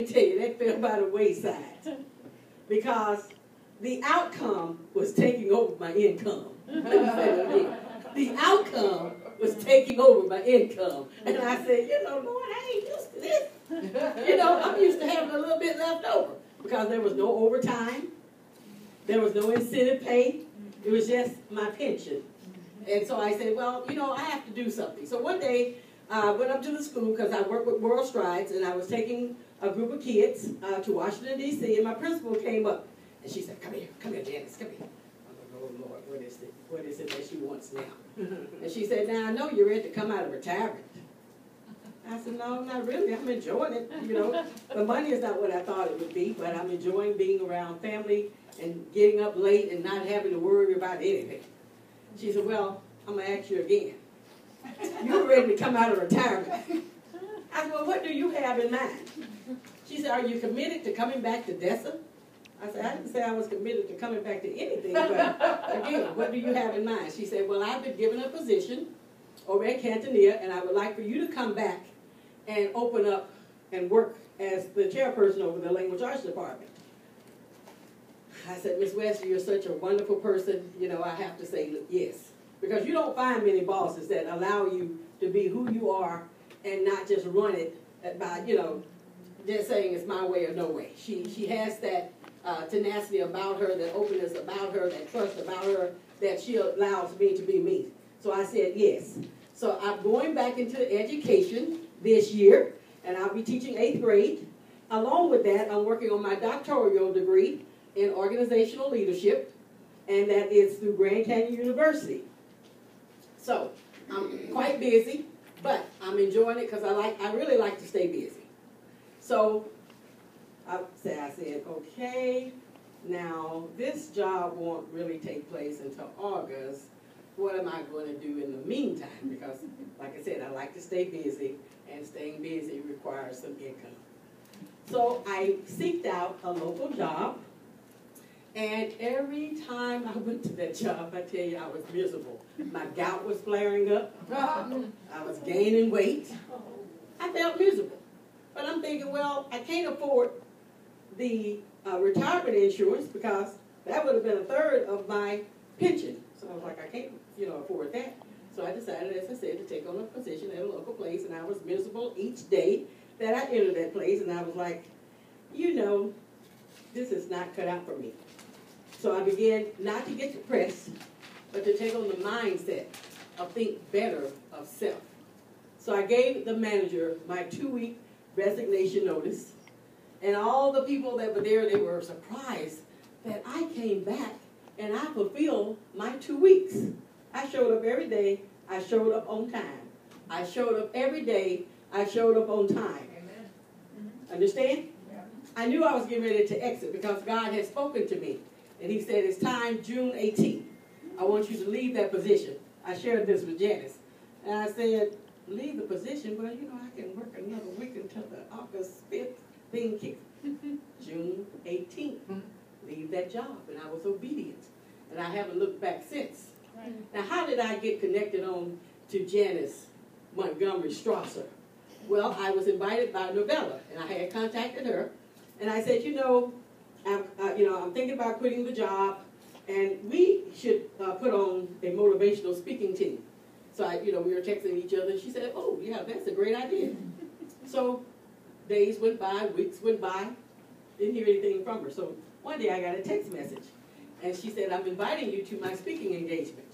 tell you, that fell by the wayside because the outcome was taking over my income. The outcome was taking over my income. And I said, you know, Lord, I ain't used to this. You know, I'm used to having a little bit left over because there was no overtime. There was no incentive pay. It was just my pension. And so I said, well, you know, I have to do something. So one day, I went up to the school because I work with World Strides, and I was taking a group of kids to Washington, D.C., and my principal came up. And she said, come here, Janice, come here. I'm like, oh, Lord, what is it that she wants now? And she said, now, I know you're ready to come out of retirement. I said, no, not really. I'm enjoying it, you know. The money is not what I thought it would be, but I'm enjoying being around family and getting up late and not having to worry about anything. She said, well, I'm going to ask you again. You're ready to come out of retirement. I said, well, what do you have in mind? She said, are you committed to coming back to DESA? I said, I didn't say I was committed to coming back to anything, but again, what do you have in mind? She said, well, I've been given a position over at Cantonia, and I would like for you to come back and open up and work as the chairperson over the Language Arts Department. I said, Miss West, you're such a wonderful person, you know, I have to say yes. Because you don't find many bosses that allow you to be who you are and not just run it by, you know, just saying it's my way or no way. She has that tenacity about her, that openness about her, that trust about her, that she allows me to be me. So I said yes. So I'm going back into education this year, and I'll be teaching 8th grade. Along with that, I'm working on my doctoral degree in organizational leadership, and that is through Grand Canyon University. So I'm quite busy, but I'm enjoying it because I really like to stay busy. So I said, okay, now this job won't really take place until August. What am I going to do in the meantime? Because, like I said, I like to stay busy, and staying busy requires some income. So I seeked out a local job, and every time I went to that job, I tell you, I was miserable. My gout was flaring up. I was gaining weight. I felt miserable. But I'm thinking, well, I can't afford the retirement insurance because that would have been 1/3 of my pension. So I was like, I can't, you know, afford that. So I decided, as I said, to take on a position at a local place, and I was miserable each day that I entered that place, and I was like, you know, this is not cut out for me. So I began not to get depressed, but to take on the mindset of think better of self. So I gave the manager my 2-week resignation notice, and all the people that were there, they were surprised that I came back and I fulfilled my 2 weeks. I showed up every day. I showed up on time. I showed up every day. I showed up on time. Amen. Understand? Yeah. I knew I was getting ready to exit because God had spoken to me. And he said, it's time, June 18th. I want you to leave that position. I shared this with Janice. And I said, leave the position? Well, you know, I can work another week until the August 5th thing kicks. June 18th. Leave that job. And I was obedient. And I haven't looked back since. Right. Now, how did I get connected on to Janice Montgomery-Strauser? Well, I was invited by Novella, and I had contacted her. And I said, you know, I'm thinking about quitting the job, and we should put on a motivational speaking team. So, we were texting each other, and she said, oh, yeah, that's a great idea. So days went by, weeks went by, didn't hear anything from her. So one day I got a text message, and she said, I'm inviting you to my speaking engagement.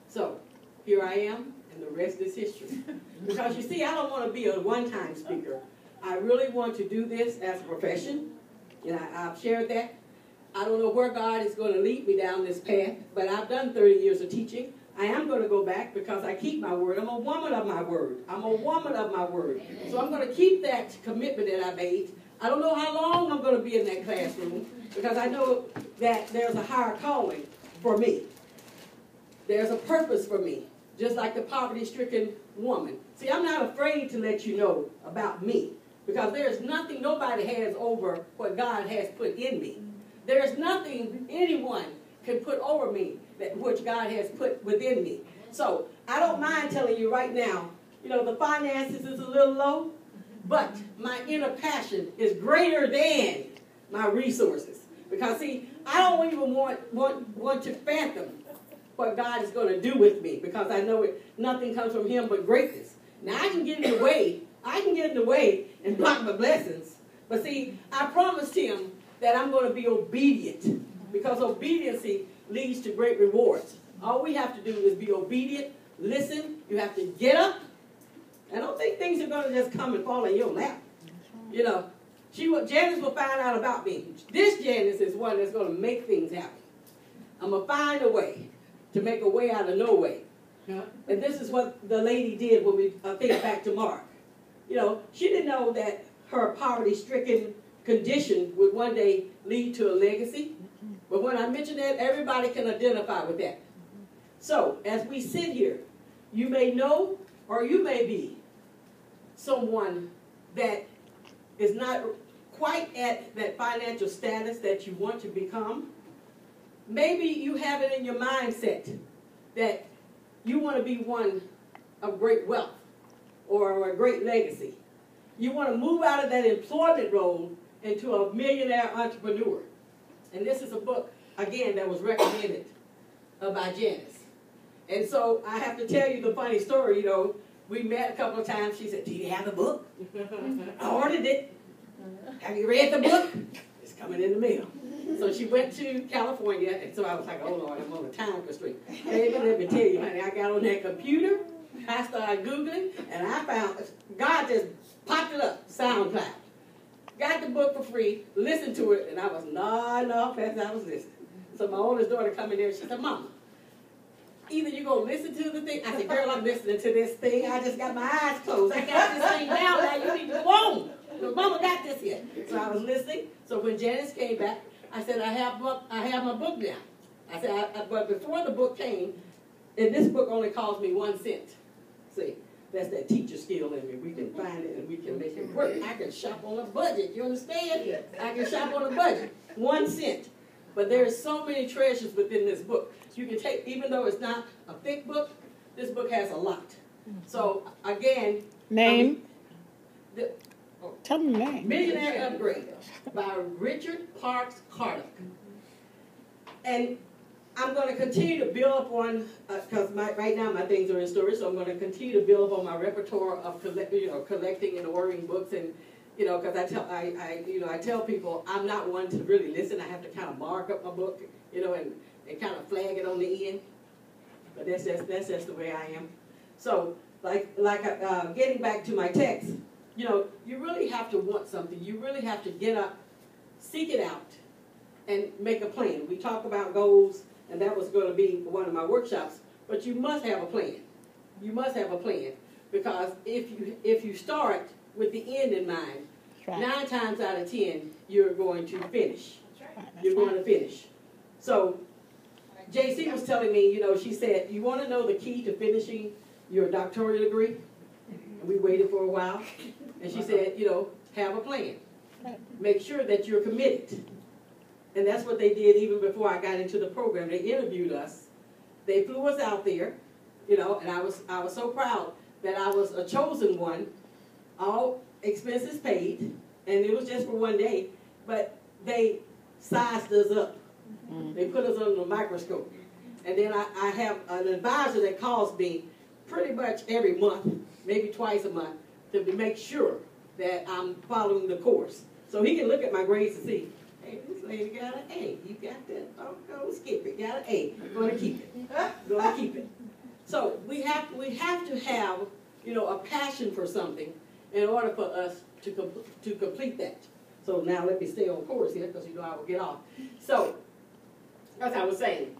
So here I am, and the rest is history. Because you see, I don't want to be a one-time speaker. I really want to do this as a profession. And I've shared that. I don't know where God is going to lead me down this path, but I've done 30 years of teaching. I am going to go back because I keep my word. I'm a woman of my word. I'm a woman of my word. So I'm going to keep that commitment that I made. I don't know how long I'm going to be in that classroom because I know that there's a higher calling for me. There's a purpose for me, just like the poverty-stricken woman. See, I'm not afraid to let you know about me. Because there's nothing nobody has over what God has put in me. There's nothing anyone can put over me which God has put within me. So I don't mind telling you right now, the finances is a little low, But my inner passion is greater than my resources. Because see, I don't even want to fathom what God is going to do with me, because I know nothing comes from him but greatness. Now I can get in the way. I can get in the way and block my blessings. But see, I promised him that I'm going to be obedient, because obedience leads to great rewards. All we have to do is be obedient, listen. You have to get up. I don't think things are going to just come and fall in your lap. You know, Janice will find out about me. This Janice is one that's going to make things happen. I'm going to find a way to make a way out of no way. And this is what the lady did when we think back to Mark. You know, she didn't know that her poverty-stricken condition would one day lead to a legacy. But when I mention that, everybody can identify with that. So, as we sit here, you may know or you may be someone that is not quite at that financial status that you want to become. Maybe you have it in your mindset that you want to be one of great wealth or a great legacy. You want to move out of that employment role into a millionaire entrepreneur. And this is a book, again, that was recommended by Janice. And so I have to tell you the funny story. You know, we met a couple of times. She said, "Do you have the book?" I ordered it. "Have you read the book?" "It's coming in the mail." So she went to California, and so I was like, "Oh Lord, I'm on a time constraint." Baby, let me tell you, honey, I got on that computer, I started Googling, and I found, God just popped it up, SoundCloud. Got the book for free, listened to it, and I was nodding off as I was listening. So my oldest daughter come in there, and she said, "Mama, either you gonna listen to the thing." I said, "Girl, I'm listening to this thing. I just got my eyes closed. I got this thing down now. You need to go on. Because Mama got this here." So I was listening. So when Janice came back, I said, I have my book now. I said, but before the book came, and this book only cost me 1 cent. See, that's that teacher skill in me. We can find it and we can make it work. I can shop on a budget. You understand? I can shop on a budget. 1 cent. But there's so many treasures within this book. You can take, even though it's not a thick book, this book has a lot. So again, name. Tell me the name. Millionaire Upgrade by Richard Parks Carter. And I'm going to continue to build up on, because right now my things are in storage, so I'm going to continue to build up on my repertoire of collecting and ordering books. And because I tell people I'm not one to really listen. I have to kind of mark up my book, and kind of flag it on the end. But that's just the way I am. So getting back to my text, you really have to want something. You really have to get up, seek it out, and make a plan. We talk about goals, and that was going to be one of my workshops. But you must have a plan. You must have a plan, because if you start with the end in mind, right, 9 times out of 10 you're going to finish. You're going to finish. So JC was telling me, she said, "You want to know the key to finishing your doctoral degree?" And we waited for a while. And she said, have a plan. Make sure that you're committed. And that's what they did even before I got into the program. They interviewed us. They flew us out there, and I was so proud that I was a chosen one, all expenses paid, and it was just for 1 day. But they sized us up. They put us under a microscope. And then I have an advisor that calls me pretty much every month, maybe twice a month, to make sure that I'm following the course. So he can look at my grades and see, "Hey, this lady got an A. You got that? Oh, go skip it. Got an A. Going to keep it. Going to keep it." So we have to have, a passion for something in order for us to complete that. So now let me stay on course here, because I will get off. So as I was saying,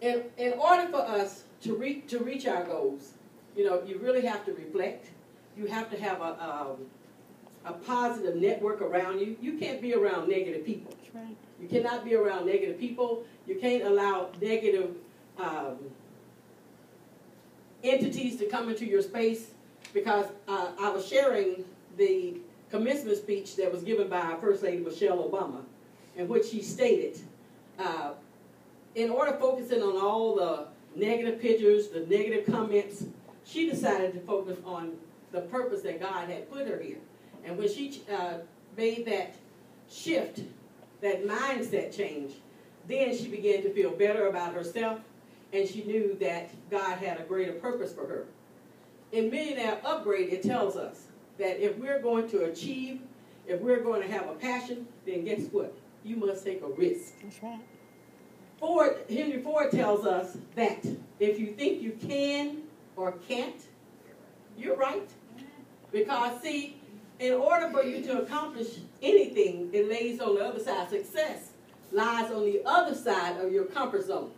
in order for us to reach our goals, you really have to reflect. You have to have a positive network around you. You can't be around negative people. That's right. You cannot be around negative people. You can't allow negative entities to come into your space, because I was sharing the commencement speech that was given by our First Lady Michelle Obama, in which she stated, in order focusing on all the negative pictures, the negative comments, she decided to focus on the purpose that God had put her here. And when she made that shift, that mindset change, then she began to feel better about herself, and she knew that God had a greater purpose for her. In Millionaire Upgrade, it tells us that if we're going to achieve, if we're going to have a passion, then guess what? You must take a risk. That's right. Henry Ford tells us that if you think you can or can't, you're right. Because, see, in order for you to accomplish anything, it lays on the other side. Success lies on the other side of your comfort zone.